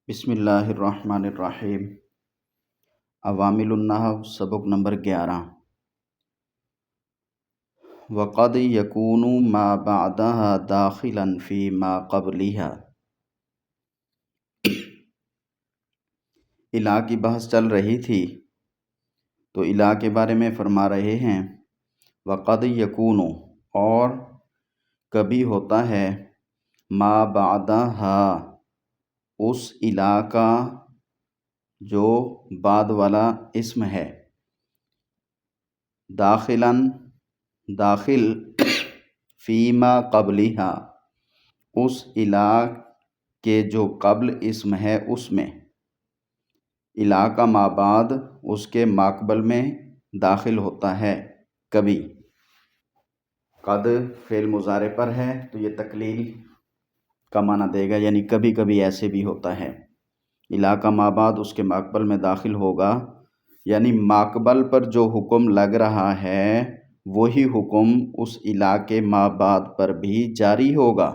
بسم اللہ الرحمن الرحیم۔ عوامل النحو سبق نمبر 11۔ وقد یکون ما بعدها داخلا فی ما قبلها۔ الہ کی بحث چل رہی تھی تو الہ کے بارے میں فرما رہے ہیں وقد یکون، اور کبھی ہوتا ہے، ما بعدها، اس الہ کا جو بعد والا اسم ہے، داخلاً داخل، فیما قبلہا، اس الہ کے جو قبل اسم ہے اس میں، الہ کا ما بعد اس کے ماقبل میں داخل ہوتا ہے کبھی۔ قد فعل مضارع پر ہے تو یہ تقلیل کا معنی دے گا، یعنی کبھی کبھی ایسے بھی ہوتا ہے، الہ کا ما بعد اس کے ماقبل میں داخل ہوگا، یعنی ماقبل پر جو حکم لگ رہا ہے وہی حکم اس الہ کے ما بعد پر بھی جاری ہوگا۔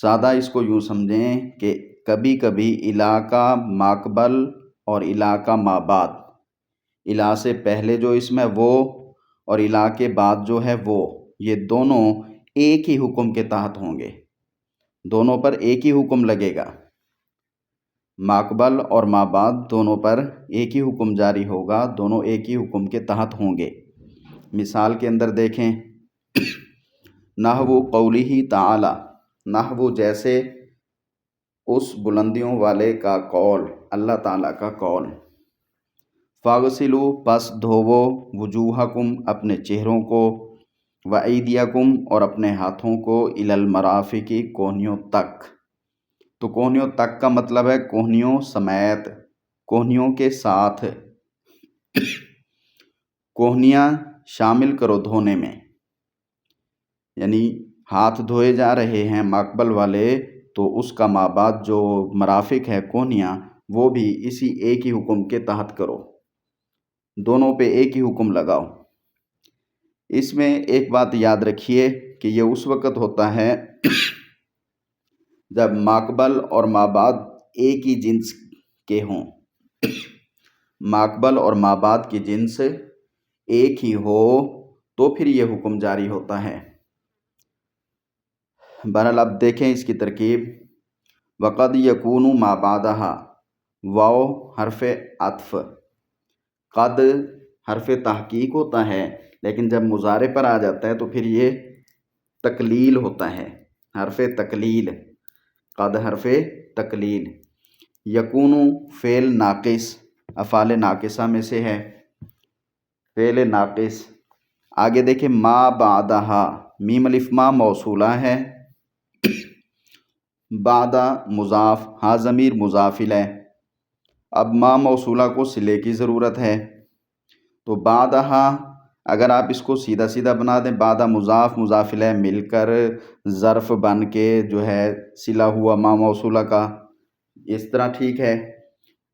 سادہ اس کو یوں سمجھیں کہ کبھی کبھی الہ کا ماقبل اور الہ کا ما بعد، الہ سے پہلے جو اسم ہے وہ اور الہ کے بعد جو ہے وہ، یہ دونوں ایک ہی حکم کے تحت ہوں گے، دونوں پر ایک ہی حکم لگے گا، ماقبل اور ما بعد دونوں پر ایک ہی حکم جاری ہوگا، دونوں ایک ہی حکم کے تحت ہوں گے۔ مثال کے اندر دیکھیں، نحو قولہ تعالی، نحو جیسے اس بلندیوں والے کا قول، اللہ تعالیٰ کا قول، فاغسلوا، پس دھوو، وجوہکم، اپنے چہروں کو، وایدیکم، اور اپنے ہاتھوں کو، الی المرافق، کوہنیوں تک۔ تو کوہنیوں تک کا مطلب ہے کوہنیوں سمیت، کوہنیوں کے ساتھ، کوہنیاں شامل کرو دھونے میں، یعنی ہاتھ دھوئے جا رہے ہیں ماقبل والے تو اس کا ما بعد جو مرافق ہے کوہنیاں، وہ بھی اسی ایک ہی حکم کے تحت کرو، دونوں پہ ایک ہی حکم لگاؤ۔ اس میں ایک بات یاد رکھیے کہ یہ اس وقت ہوتا ہے جب ماقبل اور ما بعد ایک ہی جنس کے ہوں، ماقبل اور ما بعد کی جنس ایک ہی ہو تو پھر یہ حکم جاری ہوتا ہے۔ بہرحال اب دیکھیں اس کی ترکیب، وقد یکون ما بعدہا، واو حرف عطف، قد حرف تحقیق ہوتا ہے لیکن جب مضارع پر آ جاتا ہے تو پھر یہ تقلیل ہوتا ہے، حرف تقلیل، قد حرف تقلیل۔ یکون فعل ناقص، افعال ناقصہ میں سے ہے، فعل ناقص۔ آگے دیکھیں ما بعدہا، میم الف ما موصولہ ہے، بعد مضاف، ہاں ضمیر مضاف الیہ، اب ما موصولہ کو صلے کی ضرورت ہے، تو بعدہا اگر آپ اس کو سیدھا سیدھا بنا دیں، بعد مضاف مضاف الیہ مل کر ظرف بن کے جو ہے صلہ ہوا ما موصولہ کا، اس طرح ٹھیک ہے،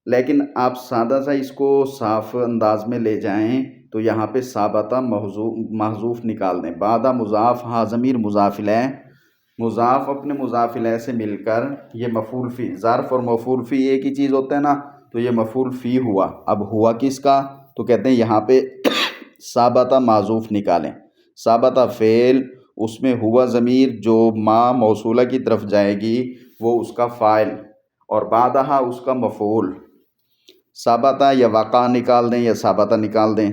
لیکن آپ سادہ سا اس کو صاف انداز میں لے جائیں تو یہاں پہ ثابتہ محذوف نکال دیں، بعد مضاف، ہاں ضمیر مضاف الیہ، مضاف اپنے مضاف الیہ سے مل کر یہ مفعول فی، ظرف اور مفعول فی ایک ہی چیز ہوتا ہے نا، تو یہ مفعول فی ہوا۔ اب ہوا کس کا؟ تو کہتے ہیں یہاں پہ ثابتہ معذوف نکالیں، ثابتہ فعل، اس میں ہوا ضمیر جو ما موصولہ کی طرف جائے گی وہ اس کا فاعل اور بعدہا اس کا مفعول، ثابتہ یا واقع نکال دیں یا ثابتہ نکال دیں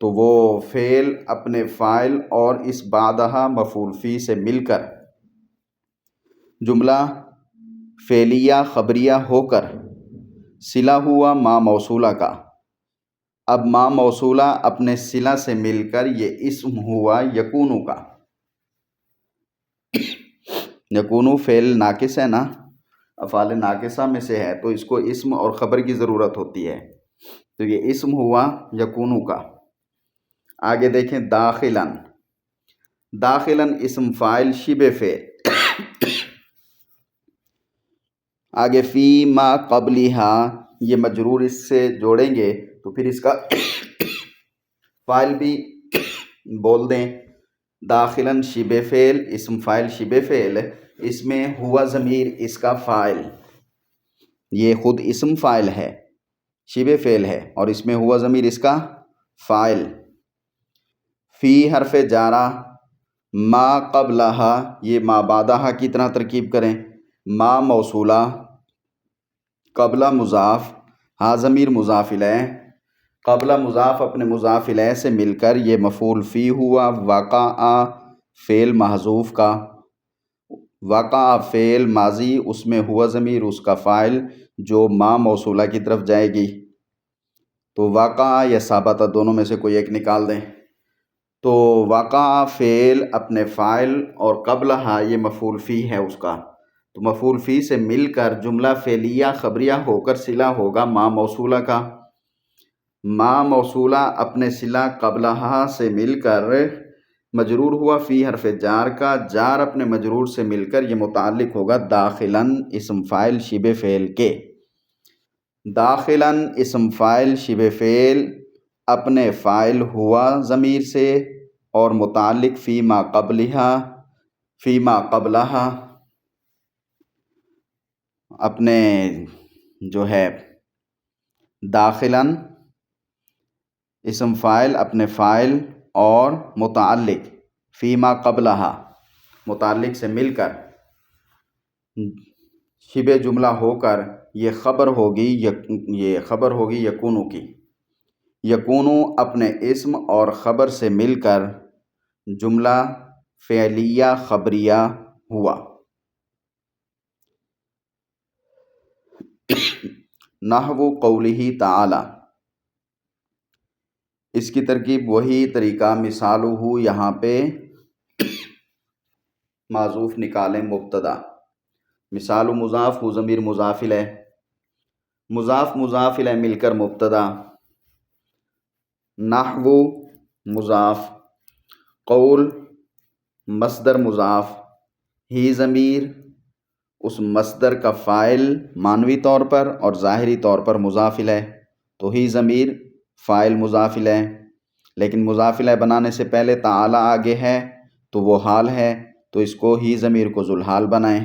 تو وہ فعل اپنے فاعل اور اس بعدہا مفعول فی سے مل کر جملہ فعلیہ خبریہ ہو کر صلہ ہوا ما موصولہ کا۔ اب ما موصولہ اپنے صلہ سے مل کر یہ اسم ہوا یکونو کا، یکونو فعل ناقص ہے نا، افعال ناقصہ میں سے ہے تو اس کو اسم اور خبر کی ضرورت ہوتی ہے، تو یہ اسم ہوا یکونو کا۔ آگے دیکھیں داخلاً، داخلاً اسم فاعل شبہ فعل، آگے فی ما قبلہا، یہ مجرور اس سے جوڑیں گے تو پھر اس کا فاعل بھی بول دیں، داخلاً شبہ فعل، اسم فاعل شبہ فعل، اس میں ہوا ضمیر اس کا فاعل، یہ خود اسم فاعل ہے، شبہ فعل ہے، اور اس میں ہوا ضمیر اس کا فاعل۔ فی حرف جارہ، ما قبلہا، یہ ما بعدہا کی طرح ترکیب کریں، ما موصولہ، قبلہ مضاف، ہا ضمیر مضاف الیہ، قبلہ مضاف اپنے مضاف الیہ سے مل کر یہ مفعول فی ہوا، وقع فعل محذوف کا، وقع فعل ماضی، اس میں ہوا ضمیر اس کا فاعل جو ما موصولہ کی طرف جائے گی، تو وقع یا ثابتہ دونوں میں سے کوئی ایک نکال دیں۔ تو وقع فعل اپنے فاعل اور قبلہ یہ مفعول فی ہے اس کا، تو مفعول فی سے مل کر جملہ فعلیہ خبریہ ہو کر صلہ ہوگا ما موصولہ کا۔ ما موصولہ اپنے صلہ قبلہ سے مل کر مجرور ہوا فی حرف جار کا، جار اپنے مجرور سے مل کر یہ متعلق ہوگا داخلاً اسم فاعل شبہ فعل کے۔ داخلاً اسم فاعل شبہ فعل اپنے فاعل ہوا ضمیر سے اور متعلق فی ما قبلہا اپنے جو ہے داخلاً اسم فاعل اپنے فاعل اور متعلق فی ما قبلہا متعلق سے مل کر شبہ جملہ ہو کر یہ خبر ہوگی یکونو کی۔ یکونو اپنے اسم اور خبر سے مل کر جملہ فعلیہ خبریہ ہوا۔ نحو قولہ تعالی، اس کی ترکیب وہی طریقہ مثالہ، یہاں پہ معذوف نکالیں مبتدا، مثال مضاف و ضمیر مضاف الیہ، مضاف مضاف الیہ مل کر مبتدا، نحو مضاف، قول مصدر مضاف، ہی ضمیر اس مصدر کا فاعل معنوی طور پر اور ظاہری طور پر مضاف الیہ، تو ہی ضمیر فاعل مضاف الیہ، لیکن مضاف الیہ بنانے سے پہلے تعالی آگے ہے تو وہ حال ہے، تو اس کو ہی ضمیر کو ذوالحال بنائیں،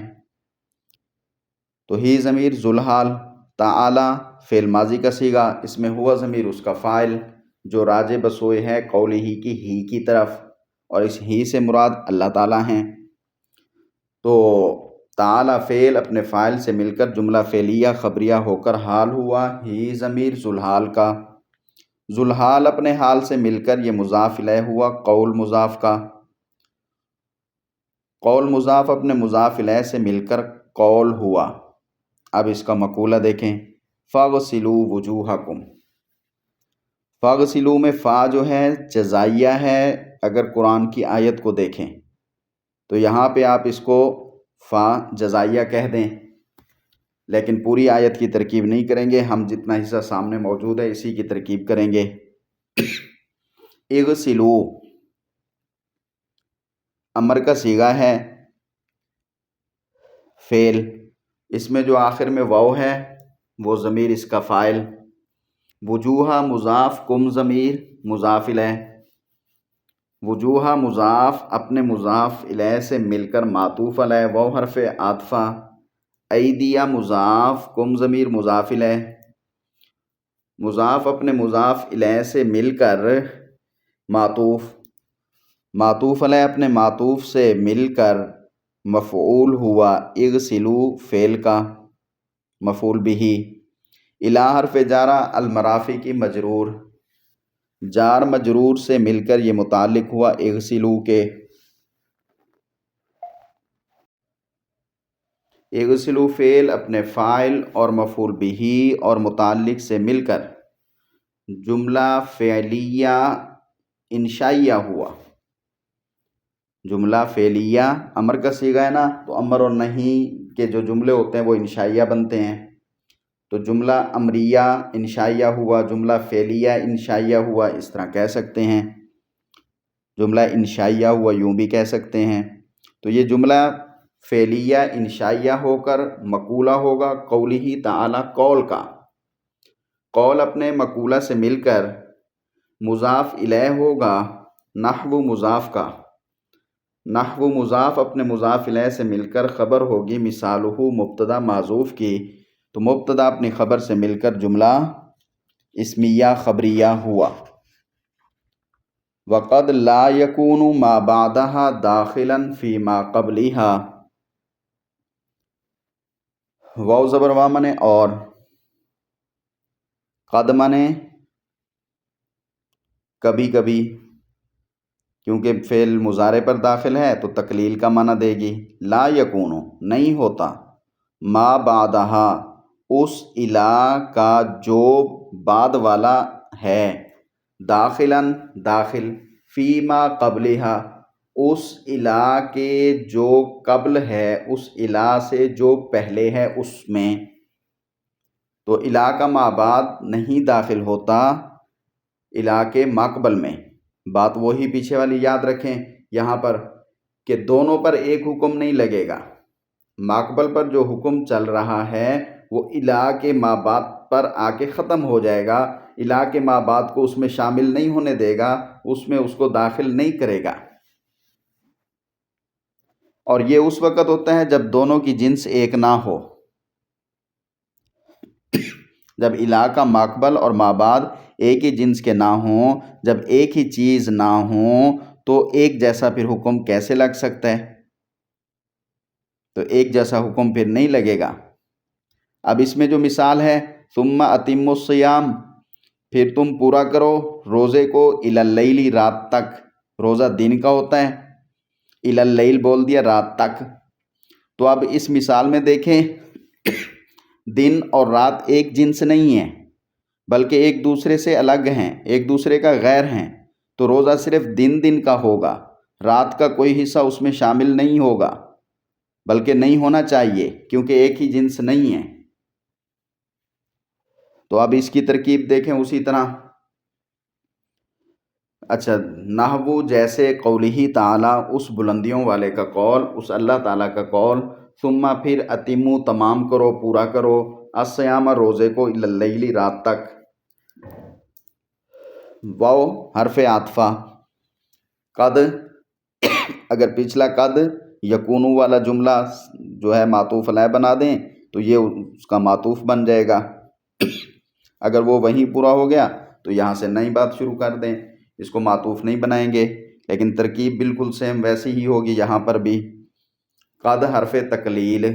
تو ہی ضمیر ذوالحال، تعالی فعل ماضی کا صیغہ، اس میں ہوا ضمیر اس کا فاعل جو راجع بسوئے ہے قول ہی کی طرف، اور اس ہی سے مراد اللہ تعالیٰ ہیں۔ تو تعالی فعل اپنے فاعل سے مل کر جملہ فعلیہ خبریہ ہو کر حال ہوا، ہی ضمیر ذوالحال کا، ذوالحال اپنے حال سے مل کر یہ مضاف الیہ ہوا قول مضاف کا، قول مضاف اپنے مضاف الیہ سے مل کر قول ہوا۔ اب اس کا مقولہ دیکھیں، فَاغْسِلُوا وُجُوهَكُمْ، فَاغْسِلُوا میں فا جو ہے جزائیہ ہے، اگر قرآن کی آیت کو دیکھیں تو یہاں پہ آپ اس کو فا جزائیہ کہہ دیں، لیکن پوری آیت کی ترکیب نہیں کریں گے، ہم جتنا حصہ سامنے موجود ہے اسی کی ترکیب کریں گے۔ اغسلوا امر کا صیغہ ہے، فعل، اس میں جو آخر میں واو ہے وہ ضمیر اس کا فاعل، وجوہ مضاف، کم ضمیر مضاف الیہ، وجوہ مضاف اپنے مضاف الیہ سے مل کر معطوف علیہ، واو حرف عاطفہ، ایدیہ مضاف، کم ضمیر مضاف الیہ، مضاف اپنے مضاف الیہ سے مل کر معطوف، معطوف علیہ اپنے معطوف سے مل کر مفعول ہوا اغسلوا فعل کا، مفعول بہ، الی حرف جارہ المرافی کی مجرور، جار مجرور سے مل کر یہ متعلق ہوا اغسلوا کے، اغسلوا فعل اپنے فاعل اور مفعول بہ اور متعلق سے مل کر جملہ فعلیہ انشائیہ ہوا۔ جملہ فعلیہ امر کا صیغہ ہے نا، تو امر اور نہیں کے جو جملے ہوتے ہیں وہ انشائیہ بنتے ہیں، تو جملہ امریہ انشائیہ ہوا، جملہ فعلیہ انشائیہ ہوا، اس طرح کہہ سکتے ہیں، جملہ انشائیہ ہوا یوں بھی کہہ سکتے ہیں۔ تو یہ جملہ فعلیہ انشائیہ ہو کر مقولہ ہوگا قولہ تعالی، قول کا، قول اپنے مقولہ سے مل کر مضاف الیہ ہوگا نحو مضاف کا، نحو مضاف اپنے مضاف الیہ سے مل کر خبر ہوگی مثالہ مبتدا معذوف کی، تو مبتدا اپنی خبر سے مل کر جملہ اسمیہ خبریہ ہوا۔ وقد لا یکون ما بعدها داخلا فی ما قبلها، واو زبر وا منے اور، قد منے کبھی کبھی، کیونکہ فعل مضارع پر داخل ہے تو تقلیل کا معنی دے گی۔ لا یکون نہیں ہوتا، ما بعدہا اس الا کا جو بعد والا ہے، داخلاً داخل، فی ما قبلہا اس الا کے جو قبل ہے، اس الا سے جو پہلے ہے اس میں، تو الا کا ما بعد نہیں داخل ہوتا الا کے ماقبل میں۔ بات وہی پیچھے والی یاد رکھیں یہاں پر کہ دونوں پر ایک حکم نہیں لگے گا، ماقبل پر جو حکم چل رہا ہے وہ الا کے ما بعد پر آ کے ختم ہو جائے گا، الا کے ما بعد کو اس میں شامل نہیں ہونے دے گا، اس میں اس کو داخل نہیں کرے گا۔ اور یہ اس وقت ہوتا ہے جب دونوں کی جنس ایک نہ ہو، جب الا کا ماقبل اور ما بعد ایک ہی جنس کے نہ ہوں، جب ایک ہی چیز نہ ہوں تو ایک جیسا پھر حکم کیسے لگ سکتا ہے؟ تو ایک جیسا حکم پھر نہیں لگے گا۔ اب اس میں جو مثال ہے ثم اتموا الصیام، پھر تم پورا کرو روزے کو الی اللیل رات تک، روزہ دن کا ہوتا ہے، الی اللیل بول دیا رات تک۔ تو اب اس مثال میں دیکھیں دن اور رات ایک جنس نہیں ہے بلکہ ایک دوسرے سے الگ ہیں، ایک دوسرے کا غیر ہیں، تو روزہ صرف دن کا ہوگا، رات کا کوئی حصہ اس میں شامل نہیں ہوگا، بلکہ نہیں ہونا چاہیے کیونکہ ایک ہی جنس نہیں ہے۔ تو اب اس کی ترکیب دیکھیں اسی طرح۔ اچھا، نحو جیسے قولہ تعالی اس بلندیوں والے کا قول، اس اللہ تعالیٰ کا قول، ثم پھر اتموا تمام کرو، پورا کرو، الصیام روزے کو الی اللیل رات تک۔ واو حرف عاطفہ، قد اگر پچھلا قد یکونو والا جملہ جو ہے معطوف علیہ بنا دیں تو یہ اس کا معطوف بن جائے گا، اگر وہ وہیں پورا ہو گیا تو یہاں سے نئی بات شروع کر دیں، اس کو معطوف نہیں بنائیں گے، لیکن ترکیب بالکل سیم ویسی ہی ہوگی یہاں پر بھی۔ قد حرف تقلیل،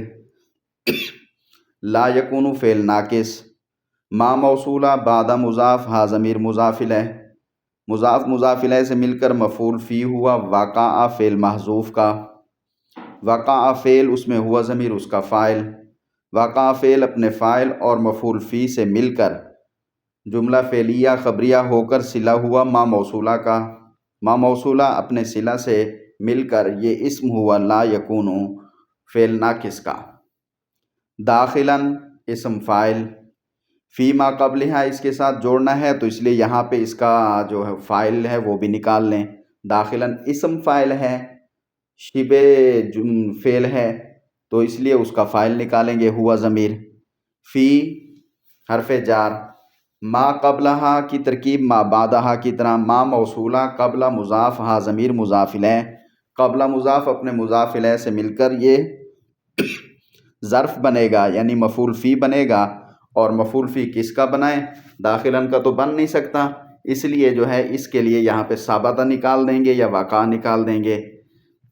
لا یکونو فعل ناقص، ما موصولہ بعد مضاف ہا ضمیر مضاف الیہ، مضاف مضاف الیہ سے مل کر مفعول فی ہوا، وقع فعل محذوف کا، وقع فعل اس میں ہوا ضمیر اس کا فاعل، وقع فعل اپنے فاعل اور مفعول فی سے مل کر جملہ فعلیہ خبریہ ہو کر صلہ ہوا ما موصولہ کا، ما موصولہ اپنے صلہ سے مل کر یہ اسم ہوا لا یکونو فعل ناقص کا۔ داخلاً اسم فاعل، فی ما قبلہا اس کے ساتھ جوڑنا ہے تو اس لیے یہاں پہ اس کا جو ہے فاعل ہے وہ بھی نکال لیں، داخلاً اسم فاعل ہے، شبہ فعل ہے تو اس لیے اس کا فاعل نکالیں گے ہوا ضمیر، فی حرف جار، ما قبلہا کی ترکیب ما بعدہا کی طرح، ما موصولہ قبل مضاف ہا ضمیر مضاف الیہ، قبل مضاف اپنے مضاف الیہ سے مل کر یہ ظرف بنے گا یعنی مفعول فی بنے گا، اور مفعول فی کس کا بنائیں؟ داخلاً کا تو بن نہیں سکتا، اس لیے جو ہے اس کے لیے یہاں پہ ثابتہ نکال دیں گے یا واقع نکال دیں گے،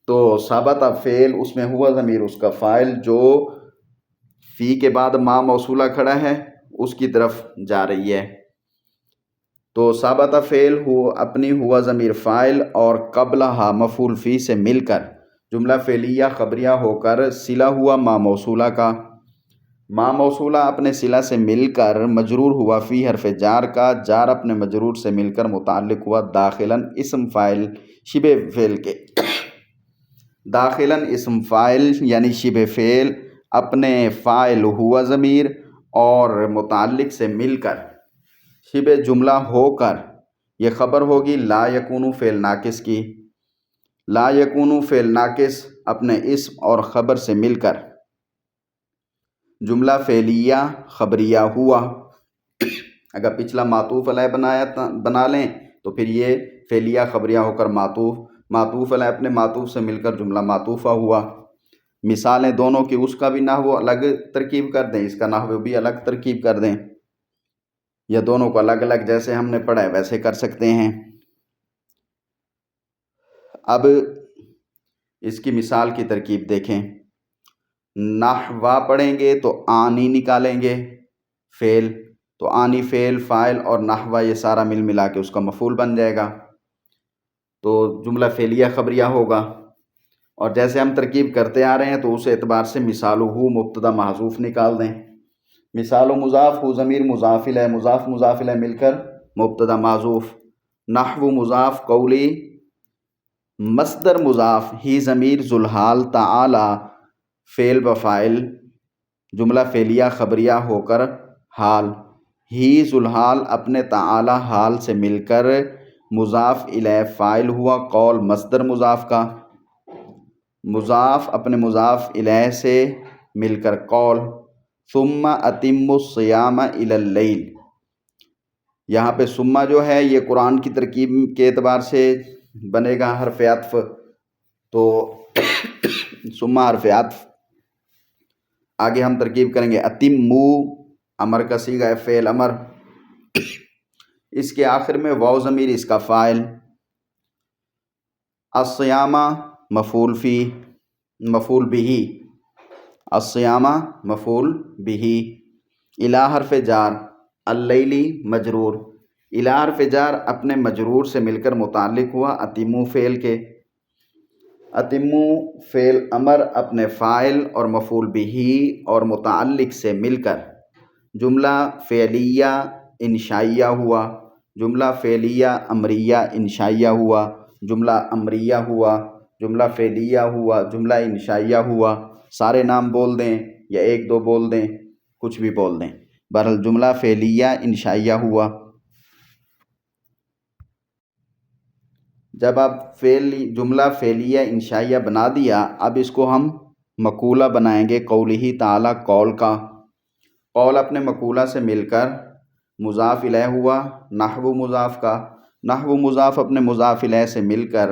تو ثابتہ فعل اس میں ہوا ضمیر اس کا فاعل جو فی کے بعد ما موصولہ کھڑا ہے اس کی طرف جا رہی ہے، تو ثابتہ فعل اپنی ہوا ضمیر فاعل اور قبلہا مفعول فی سے مل کر جملہ فعلیہ خبریہ ہو کر صلہ ہوا ما موصولہ کا، ما موصولہ اپنے صلہ سے مل کر مجرور ہوا فی حرف جار کا، جار اپنے مجرور سے مل کر متعلق ہوا داخلاً اسم فاعل شبہ فعل کے، داخلاً اسم فاعل یعنی شبہ فعل اپنے فاعل ہوا ضمیر اور متعلق سے مل کر شبہ جملہ ہو کر یہ خبر ہوگی لا یکونو فعل ناقص کی، لا یکونو فعل ناقص اپنے اسم اور خبر سے مل کر جملہ فعلیہ خبریہ ہوا، اگر پچھلا معطوف علیہ بنا لیں تو پھر یہ فعلیہ خبریہ ہو کر معطوف معطوف علیہ اپنے معطوف سے مل کر جملہ معطوفہ ہوا۔ مثالیں دونوں کی، اس کا بھی نحو الگ ترکیب کر دیں، اس کا نحو بھی الگ ترکیب کر دیں، یا دونوں کو الگ الگ جیسے ہم نے پڑھا ہے ویسے کر سکتے ہیں۔ اب اس کی مثال کی ترکیب دیکھیں۔ نحو پڑھیں گے تو آنی نکالیں گے فعل، تو آنی فعل فاعل اور نحو یہ سارا مل ملا کے اس کا مفعول بن جائے گا، تو جملہ فعلیہ خبریہ ہوگا۔ اور جیسے ہم ترکیب کرتے آ رہے ہیں تو اس اعتبار سے مثال ہو مبتدا محذوف نکال دیں۔ مثال و مضاف ہو ضمیر مضاف الیہ، مضاف مضاف الیہ مل کر مبتدا محذوف۔ نحو مضاف قولی مصدر مضاف ہی ضمیر ذوالحال تعالی فعل بفاعل جملہ فعلیہ خبریہ ہو کر حال، ہی ذوالحال اپنے تعالی حال سے مل کر مضاف الیہ فاعل ہوا قول مصدر مضاف کا، مضاف اپنے مضاف الیہ سے مل کر قول۔ ثم اتم الصیام الی اللیل، یہاں پہ ثم جو ہے یہ قرآن کی ترکیب کے اعتبار سے بنے گا حرف عطف، تو ثم حرف عطف، آگے ہم ترکیب کریں گے اتمو امر کا صیغہ ہے فعل امر، اس کے آخر میں واو ضمیر اس کا فاعل، الصیامہ مفعول فی مفعول بہ، الصیامہ مفعول بہ، الی حرف جار اللیلی مجرور، الی حرف جار اپنے مجرور سے مل کر متعلق ہوا اتمو فعل کے، اتمو فعل امر اپنے فاعل اور مفعول بہ اور متعلق سے مل کر جملہ فعلیہ انشائیہ ہوا، جملہ فعلیہ امریہ انشائیہ ہوا، جملہ امریہ ہوا، جملہ فعلیہ ہوا، جملہ انشائیہ ہوا، سارے نام بول دیں یا ایک دو بول دیں، کچھ بھی بول دیں، بہرحال جملہ فعلیہ انشائیہ ہوا۔ جب آپ جملہ فعلیہ انشائیہ بنا دیا، اب اس کو ہم مقولہ بنائیں گے قولہ تعالی قول کا، قول اپنے مقولہ سے مل کر مضاف الیہ ہوا نحو مضاف کا، نحو مضاف اپنے مضاف الیہ سے مل کر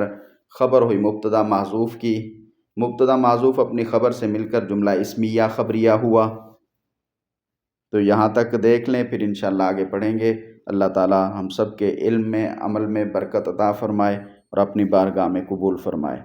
خبر ہوئی مبتدا محذوف کی، مبتدا محذوف اپنی خبر سے مل کر جملہ اسمیہ خبریہ ہوا۔ تو یہاں تک دیکھ لیں، پھر انشاءاللہ آگے پڑھیں گے۔ اللہ تعالی ہم سب کے علم میں عمل میں برکت عطا فرمائے اور اپنی بارگاہ میں قبول فرمائے۔